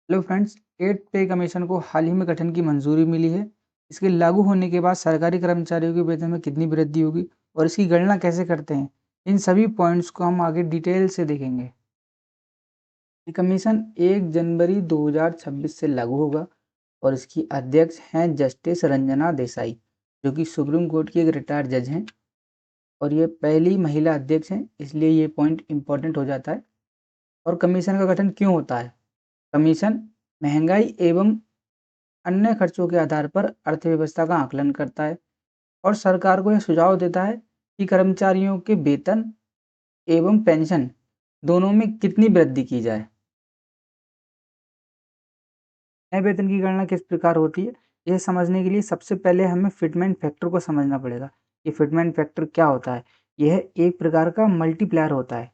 Hello friends, 8th पे commission को हाल ही में गठन की मंजूरी मिली है। इसके लागू होने के बाद सरकारी कर्मचारियों के वेतन में कितनी वृद्धि होगी और इसकी गणना कैसे करते हैं, इन सभी पॉइंट्स को हम आगे डिटेल से देखेंगे। ये कमीशन 1 जनवरी 2026 से लागू होगा और इसकी अध्यक्ष हैं जस्टिस रंजना देसाई, जो कि सुप्रीम कोर्ट की एक रिटायर्ड जज हैं और ये पहली महिला अध्यक्ष हैं, इसलिए ये पॉइंट इम्पोर्टेंट हो जाता है। और कमीशन का गठन क्यों होता है? कमीशन महंगाई एवं अन्य खर्चों के आधार पर अर्थव्यवस्था का आकलन करता है और सरकार को यह सुझाव देता है कि कर्मचारियों के वेतन एवं पेंशन दोनों में कितनी वृद्धि की जाए। नए वेतन की गणना किस प्रकार होती है, यह समझने के लिए सबसे पहले हमें फिटमेंट फैक्टर को समझना पड़ेगा। ये फिटमेंट फैक्टर क्या होता है? यह एक प्रकार का मल्टीप्लायर होता है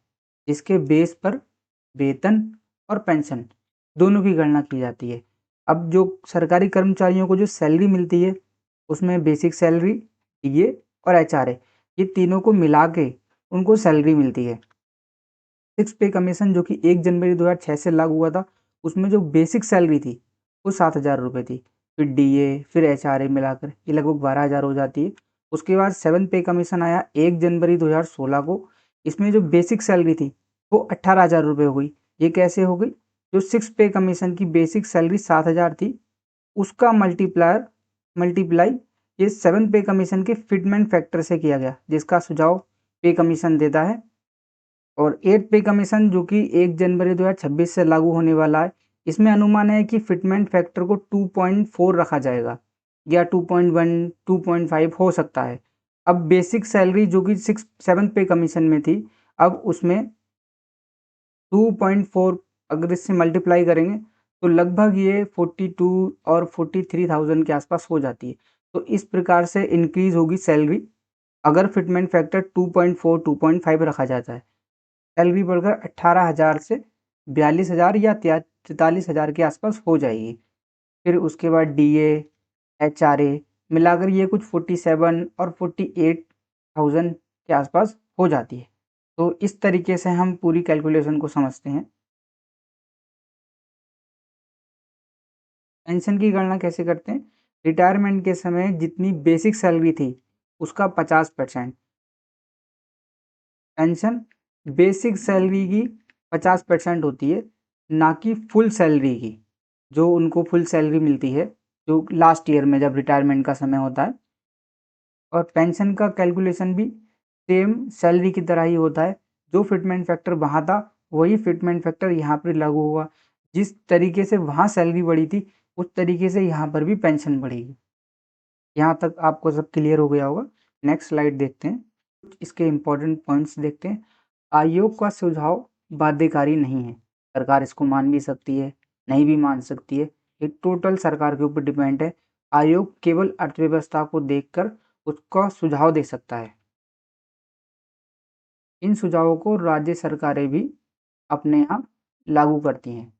जिसके बेस पर वेतन और पेंशन दोनों की गणना की जाती है। अब जो सरकारी कर्मचारियों को जो सैलरी मिलती है उसमें बेसिक सैलरी, डीए और एचआरए, ये तीनों को मिला के उनको सैलरी मिलती है। फिक्स पे कमीशन जो कि 1 जनवरी 2006 से लागू हुआ था, उसमें जो बेसिक सैलरी थी वो 7,000 रुपये थी। फिर डीए फिर एचआरए मिलाकर ये लगभग 12,000 हो जाती है। उसके बाद 7 पे कमीशन आया 1 जनवरी 2016 को। इसमें जो बेसिक सैलरी थी वो 18,000 रुपये हो गई। ये कैसे हो गई? जो 6 पे कमीशन की बेसिक सैलरी 7,000 थी, उसका मल्टीप्लाई ये 7 पे कमीशन के फिटमेंट फैक्टर से किया गया, जिसका सुझाव पे कमीशन देता है। और 8 पे कमीशन जो कि 1 जनवरी 2026 से लागू होने वाला है, इसमें अनुमान है कि फिटमेंट फैक्टर को 2.4 रखा जाएगा या 2.1, 2.5 हो सकता है। अब बेसिक सैलरी जो कि 7 पे कमीशन में थी, अब उसमें 2.4 अगर इससे मल्टीप्लाई करेंगे तो लगभग ये 42 और 43,000 के आसपास हो जाती है। तो इस प्रकार से इंक्रीज होगी सैलरी अगर फिटमेंट फैक्टर 2.4, 2.5 रखा जाता है। सैलरी बढ़कर 18,000 से 42,000 या 43,000 के आसपास हो जाएगी। फिर उसके बाद डीए, एचआरए मिलाकर ये कुछ 47 और 48,000 के आसपास हो जाती है। तो इस तरीके से हम पूरी कैलकुलेशन को समझते हैं। पेंशन की गणना कैसे करते हैं? रिटायरमेंट के समय जितनी बेसिक सैलरी थी उसका 50%। पेंशन बेसिक सैलरी की 50% होती है, ना कि फुल सैलरी की, जो उनको फुल सैलरी मिलती है जो लास्ट ईयर में जब रिटायरमेंट का समय होता है। और पेंशन का कैलकुलेशन भी सेम सैलरी की तरह ही होता है। जो फिटमेंट फैक्टर वहाँ था वही फिटमेंट फैक्टर यहाँ पर लागू होगा। जिस तरीके से वहाँ सैलरी बढ़ी थी उस तरीके से यहाँ पर भी पेंशन बढ़ेगी। यहाँ तक आपको सब क्लियर हो गया होगा। नेक्स्ट स्लाइड देखते हैं, इसके इम्पोर्टेंट पॉइंट्स देखते हैं। आयोग का सुझाव बाध्यकारी नहीं है, सरकार इसको मान भी सकती है, नहीं भी मान सकती है। ये टोटल सरकार के ऊपर डिपेंड है। आयोग केवल अर्थव्यवस्था को देखकर उसका सुझाव दे सकता है। इन सुझावों को राज्य सरकारें भी अपने यहाँ लागू करती हैं।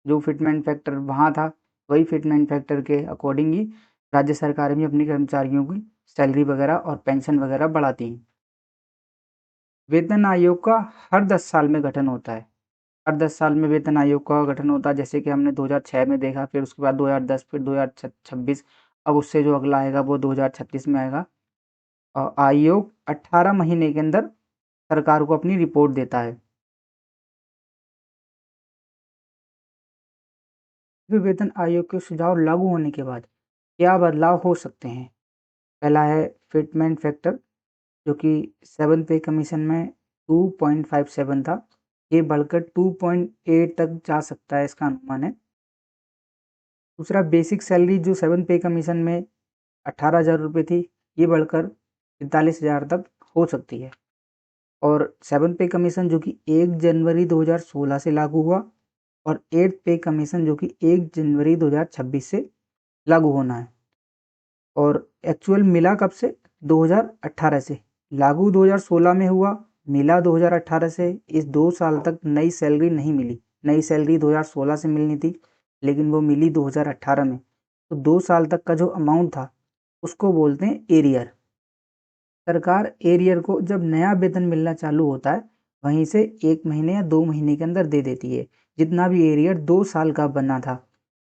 जो फिटमेंट फैक्टर वहाँ था वही फिटमेंट फैक्टर के अकॉर्डिंग ही राज्य सरकारें भी अपने कर्मचारियों की सैलरी वगैरह और पेंशन वगैरह बढ़ाती हैं। वेतन आयोग का हर 10 साल में गठन होता है। हर 10 साल में वेतन आयोग का गठन होता है, जैसे कि हमने 2006 में देखा, फिर उसके बाद 2010, फिर 2026, अब उससे जो अगला आएगा वो 2036 में आएगा। और आयोग 18 महीने के अंदर सरकार को अपनी रिपोर्ट देता है। फिर वेतन आयोग के सुझाव लागू होने के बाद क्या बदलाव हो सकते हैं? पहला है फिटमेंट फैक्टर, जो कि 7 पे कमीशन में 2.57 था, ये बढ़कर 2.8 तक जा सकता है, इसका अनुमान है। दूसरा, बेसिक सैलरी जो 7 पे कमीशन में 18,000 रुपये थी, ये बढ़कर 43,000 तक हो सकती है। और 7 पे कमीशन जो कि 1 जनवरी 2016 से लागू हुआ और 8 पे कमीशन जो कि 1 जनवरी 2026 से लागू होना है। और एक्चुअल मिला कब से? 2018 से। लागू 2016 में हुआ, मिला 2018 से। इस 2 साल तक नई सैलरी नहीं मिली। नई सैलरी 2016 से मिलनी थी लेकिन वो मिली 2018 में। तो 2 साल तक का जो अमाउंट था उसको बोलते हैं एरियर। सरकार एरियर को जब नया वेतन मिलना चालू होता है वहीं से 1 महीने या 2 महीने के अंदर दे देती है। जितना भी एरियर 2 साल का बना था,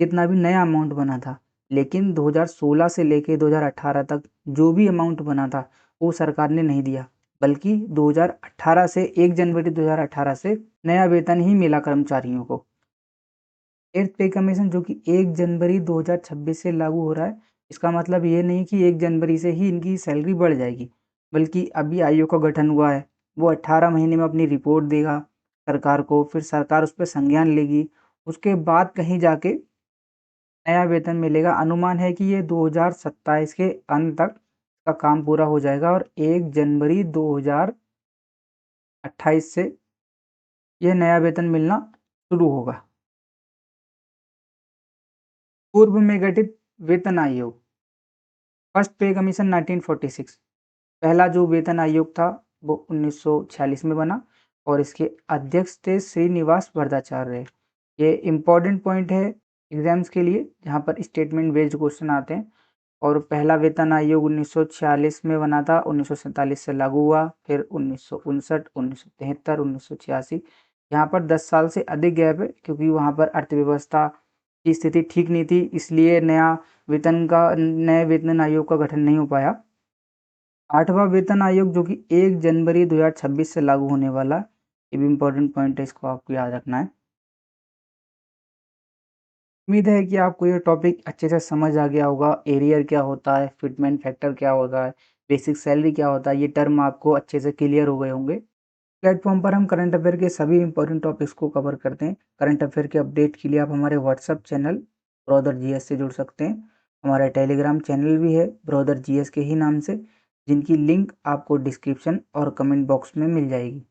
जितना भी नया अमाउंट बना था, लेकिन 2016 से लेके 2018 तक जो भी अमाउंट बना था, वो सरकार ने नहीं दिया, बल्कि 2018 से 1 जनवरी 2018 से नया वेतन ही मिला कर्मचारियों को। 8th पे कमीशन जो कि 1 जनवरी 2026 से लागू हो रहा है, इसका मतलब ये नहीं कि 1 जनवरी से ही इनकी सैलरी बढ़ जाएगी, बल्कि अभी आयोग का गठन हुआ है, वो 18 महीने में अपनी रिपोर्ट देगा सरकार को, फिर सरकार उस पे संज्ञान लेगी, उसके बाद कहीं जाके नया वेतन मिलेगा। अनुमान है कि ये 2027 के अंत तक का काम पूरा हो जाएगा और 1 जनवरी 2028 से ये नया वेतन मिलना शुरू होगा। पूर्व में गठित वेतन आयोग, फर्स्ट पे कमीशन 1946, पहला जो वेतन आयोग था वो 1946 में बना और इसके अध्यक्ष थे श्रीनिवास भरताचार्य। ये इम्पोर्टेंट पॉइंट है एग्जाम्स के लिए, जहाँ पर स्टेटमेंट बेस्ड क्वेश्चन आते हैं। और पहला वेतन आयोग 1946 में बना था, 1947 से लागू हुआ, फिर 1959, 1973, 1986। यहाँ पर 10 साल से अधिक गैप है, क्योंकि वहाँ पर अर्थव्यवस्था की स्थिति ठीक नहीं थी, इसलिए नए वेतन आयोग का गठन नहीं हो पाया। 8वां वेतन आयोग जो कि 1 जनवरी 2026 से लागू होने वाला, ये भी इम्पोर्टेंट पॉइंट है, इसको आपको याद रखना है। उम्मीद है कि आपको ये टॉपिक अच्छे से समझ आ गया होगा। एरियर क्या होता है, फिटमेंट फैक्टर क्या होता है, बेसिक सैलरी क्या होता है, ये टर्म आपको अच्छे से क्लियर हो गए होंगे। प्लेटफॉर्म पर हम करंट अफेयर के सभी इंपॉर्टेंट टॉपिक्स को कवर करते हैं। करंट अफेयर के अपडेट के लिए आप हमारे व्हाट्सएप चैनल ब्रदर जीएस से जुड़ सकते हैं। हमारा टेलीग्राम चैनल भी है ब्रदर जीएस के ही नाम से, जिनकी लिंक आपको डिस्क्रिप्शन और कमेंट बॉक्स में मिल जाएगी।